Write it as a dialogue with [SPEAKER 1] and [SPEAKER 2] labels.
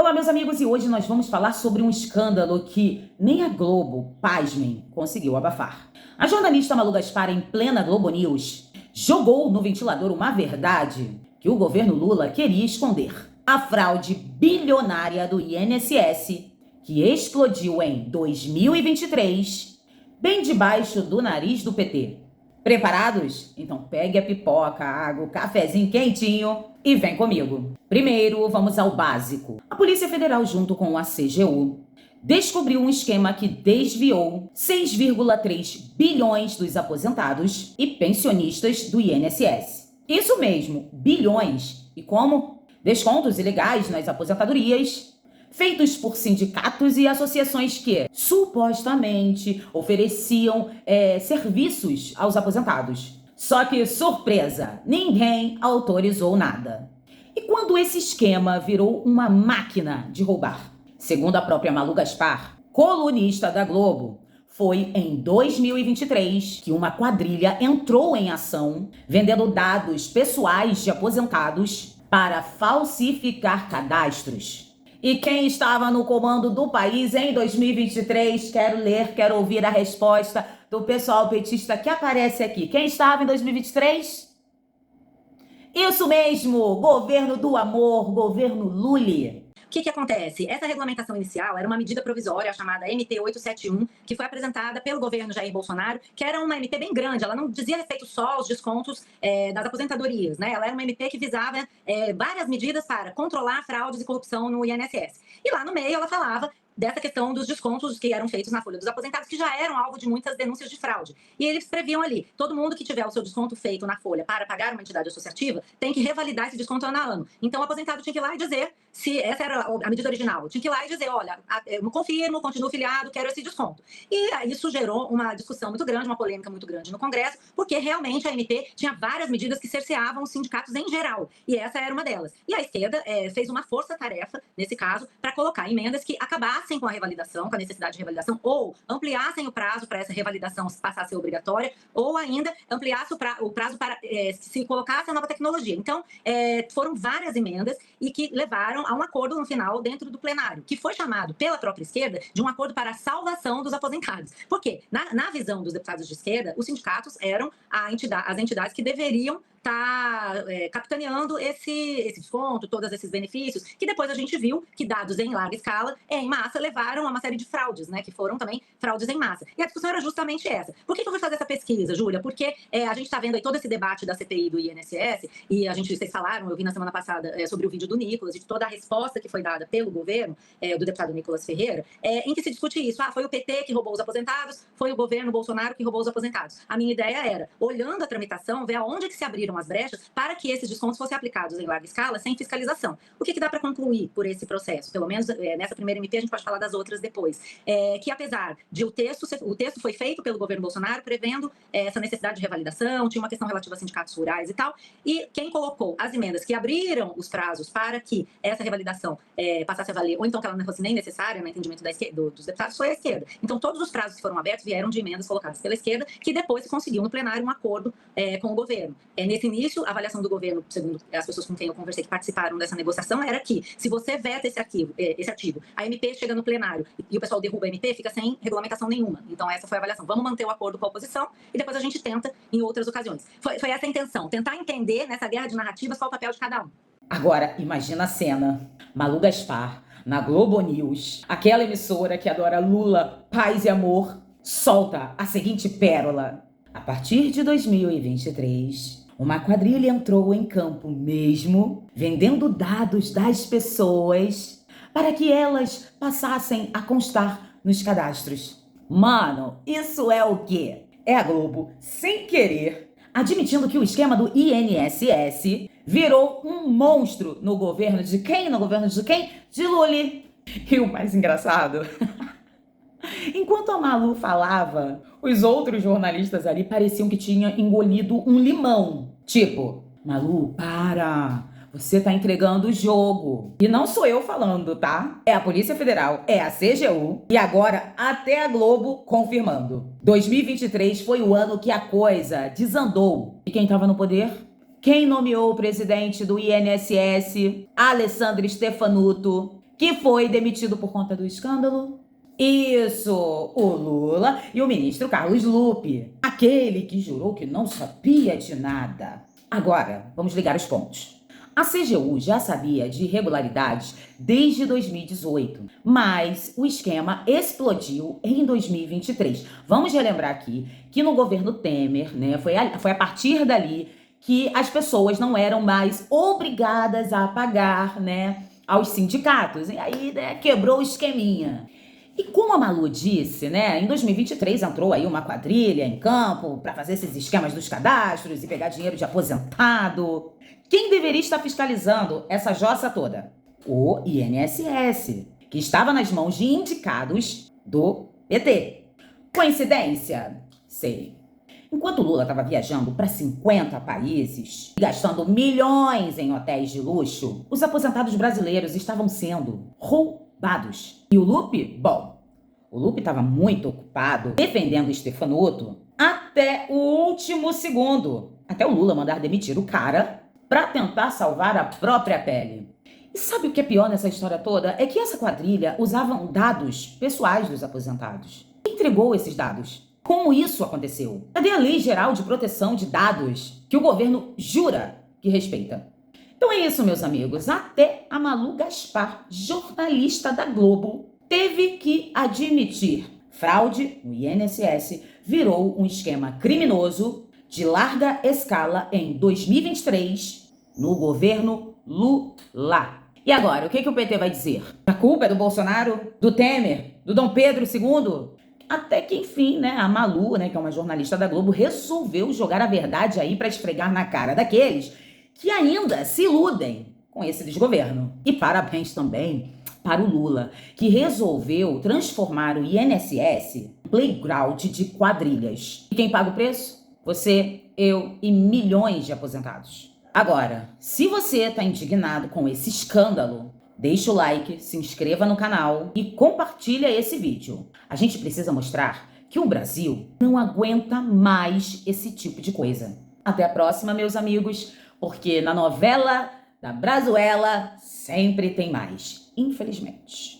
[SPEAKER 1] Olá, meus amigos, e hoje nós vamos falar sobre um escândalo que nem a Globo, pasmem, conseguiu abafar. A jornalista Malu Gaspar, em plena Globo News, jogou no ventilador uma verdade que o governo Lula queria esconder. A fraude bilionária do INSS, que explodiu em 2023, bem debaixo do nariz do PT. Preparados? Então pegue a pipoca, a água, o cafezinho quentinho e vem comigo. Primeiro, vamos ao básico. A Polícia Federal, junto com a CGU, descobriu um esquema que desviou 6,3 bilhões dos aposentados e pensionistas do INSS. Isso mesmo, bilhões. E como? Descontos ilegais nas aposentadorias, feitos por sindicatos e associações que supostamente ofereciam serviços aos aposentados. Só que, surpresa, ninguém autorizou nada. E quando esse esquema virou uma máquina de roubar? Segundo a própria Malu Gaspar, colunista da Globo, foi em 2023 que uma quadrilha entrou em ação vendendo dados pessoais de aposentados para falsificar cadastros. E quem estava no comando do país em 2023? Quero ouvir a resposta do pessoal petista que aparece aqui. Quem estava em 2023? Isso mesmo, governo do amor, governo Lully.
[SPEAKER 2] O que acontece? Essa regulamentação inicial era uma medida provisória chamada MP 871, que foi apresentada pelo governo Jair Bolsonaro, que era uma MP bem grande. Ela não dizia respeito só aos descontos das aposentadorias, né? Ela era uma MP que visava várias medidas para controlar fraudes e corrupção no INSS. E lá no meio ela falava dessa questão dos descontos que eram feitos na folha dos aposentados, que já eram alvo de muitas denúncias de fraude. E eles previam ali, todo mundo que tiver o seu desconto feito na folha para pagar uma entidade associativa, tem que revalidar esse desconto ano a ano. Então o aposentado tinha que ir lá e dizer, se essa era a medida original, tinha que ir lá e dizer, olha, eu não confirmo, continuo filiado, quero esse desconto. E isso gerou uma discussão muito grande, uma polêmica muito grande no Congresso, porque realmente a MP tinha várias medidas que cerceavam os sindicatos em geral, e essa era uma delas. E a esquerda fez uma força-tarefa, nesse caso, para colocar emendas que acabassem com a revalidação, com a necessidade de revalidação, ou ampliassem o prazo para essa revalidação passar a ser obrigatória, ou ainda ampliasse o prazo para se colocasse a nova tecnologia. Então, foram várias emendas e que levaram a um acordo no final dentro do plenário, que foi chamado pela própria esquerda de um acordo para a salvação dos aposentados. Por quê? Na visão dos deputados de esquerda, os sindicatos eram as entidades que deveriam estar capitaneando esse desconto, todos esses benefícios, que depois a gente viu que dados em larga escala, em massa, levaram a uma série de fraudes, né, que foram também fraudes em massa. E a discussão era justamente essa. Por que eu fui fazer essa pesquisa, Júlia? Porque a gente está vendo aí todo esse debate da CPI do INSS, e vocês falaram, eu vi na semana passada, sobre o vídeo do Nicolas, e de toda a resposta que foi dada pelo governo, do deputado Nicolas Ferreira, em que se discute isso. Foi o PT que roubou os aposentados, foi o governo Bolsonaro que roubou os aposentados. A minha ideia era, olhando a tramitação, ver aonde é que se abriram as brechas para que esses descontos fossem aplicados em larga escala, sem fiscalização. O que dá para concluir por esse processo? Pelo menos nessa primeira MP, a gente pode falar das outras depois. Que apesar de o texto foi feito pelo governo Bolsonaro, prevendo essa necessidade de revalidação, tinha uma questão relativa a sindicatos rurais e tal, e quem colocou as emendas que abriram os prazos para que essa revalidação passasse a valer, ou então que ela não fosse nem necessária no entendimento dos deputados, foi a esquerda. Então todos os prazos que foram abertos vieram de emendas colocadas pela esquerda, que depois se conseguiu no plenário um acordo com o governo. Nesse início, a avaliação do governo, segundo as pessoas com quem eu conversei que participaram dessa negociação, era que se você veta esse artigo, a MP chega no plenário e o pessoal derruba a MP, fica sem regulamentação nenhuma. Então essa foi a avaliação. Vamos manter o acordo com a oposição e depois a gente tenta em outras ocasiões. Foi essa a intenção, tentar entender nessa guerra de narrativas qual o papel de cada um.
[SPEAKER 1] Agora, imagina a cena. Malu Gaspar, na Globo News, aquela emissora que adora Lula, paz e amor, solta a seguinte pérola. A partir de 2023, uma quadrilha entrou em campo mesmo, vendendo dados das pessoas para que elas passassem a constar nos cadastros. Mano, isso é o quê? É a Globo, sem querer, admitindo que o esquema do INSS virou um monstro no governo de quem? No governo de quem? De Lully. E o mais engraçado... Enquanto a Malu falava, os outros jornalistas ali pareciam que tinham engolido um limão. Tipo, Malu, para! Você tá entregando o jogo. E não sou eu falando, tá? É a Polícia Federal, é a CGU e agora até a Globo confirmando. 2023 foi o ano que a coisa desandou. E quem tava no poder? Quem nomeou o presidente do INSS? Alessandro Stefanuto. que foi demitido por conta do escândalo? Isso, o Lula e o ministro Carlos Lupe, aquele que jurou que não sabia de nada. Agora, vamos ligar os pontos. A CGU já sabia de irregularidades desde 2018, mas o esquema explodiu em 2023. Vamos relembrar aqui que no governo Temer, né, foi a partir dali que as pessoas não eram mais obrigadas a pagar, né, aos sindicatos. E aí, né, quebrou o esqueminha. E como a Malu disse, né, em 2023 entrou aí uma quadrilha em campo para fazer esses esquemas dos cadastros e pegar dinheiro de aposentado. Quem deveria estar fiscalizando essa jossa toda? O INSS, que estava nas mãos de indicados do PT. Coincidência? Sei. Enquanto Lula estava viajando para 50 países e gastando milhões em hotéis de luxo, os aposentados brasileiros estavam sendo roubados. E o Lupe? Bom, o Lupe estava muito ocupado defendendo Stefanotto até o último segundo. Até o Lula mandar demitir o cara para tentar salvar a própria pele. E sabe o que é pior nessa história toda? É que essa quadrilha usava dados pessoais dos aposentados. Quem entregou esses dados? Como isso aconteceu? Cadê a Lei Geral de Proteção de Dados que o governo jura que respeita? Então é isso, meus amigos. Até a Malu Gaspar, jornalista da Globo, teve que admitir: fraude no INSS virou um esquema criminoso de larga escala em 2023 no governo Lula. E agora, o que o PT vai dizer? A culpa é do Bolsonaro? Do Temer? Do Dom Pedro II? Até que, enfim, né, a Malu, né, que é uma jornalista da Globo, resolveu jogar a verdade aí para esfregar na cara daqueles que ainda se iludem com esse desgoverno. E parabéns também para o Lula, que resolveu transformar o INSS em playground de quadrilhas. E quem paga o preço? Você, eu e milhões de aposentados. Agora, se você está indignado com esse escândalo, deixa o like, se inscreva no canal e compartilha esse vídeo. A gente precisa mostrar que o Brasil não aguenta mais esse tipo de coisa. Até a próxima, meus amigos, porque na novela da Brazuela sempre tem mais, infelizmente.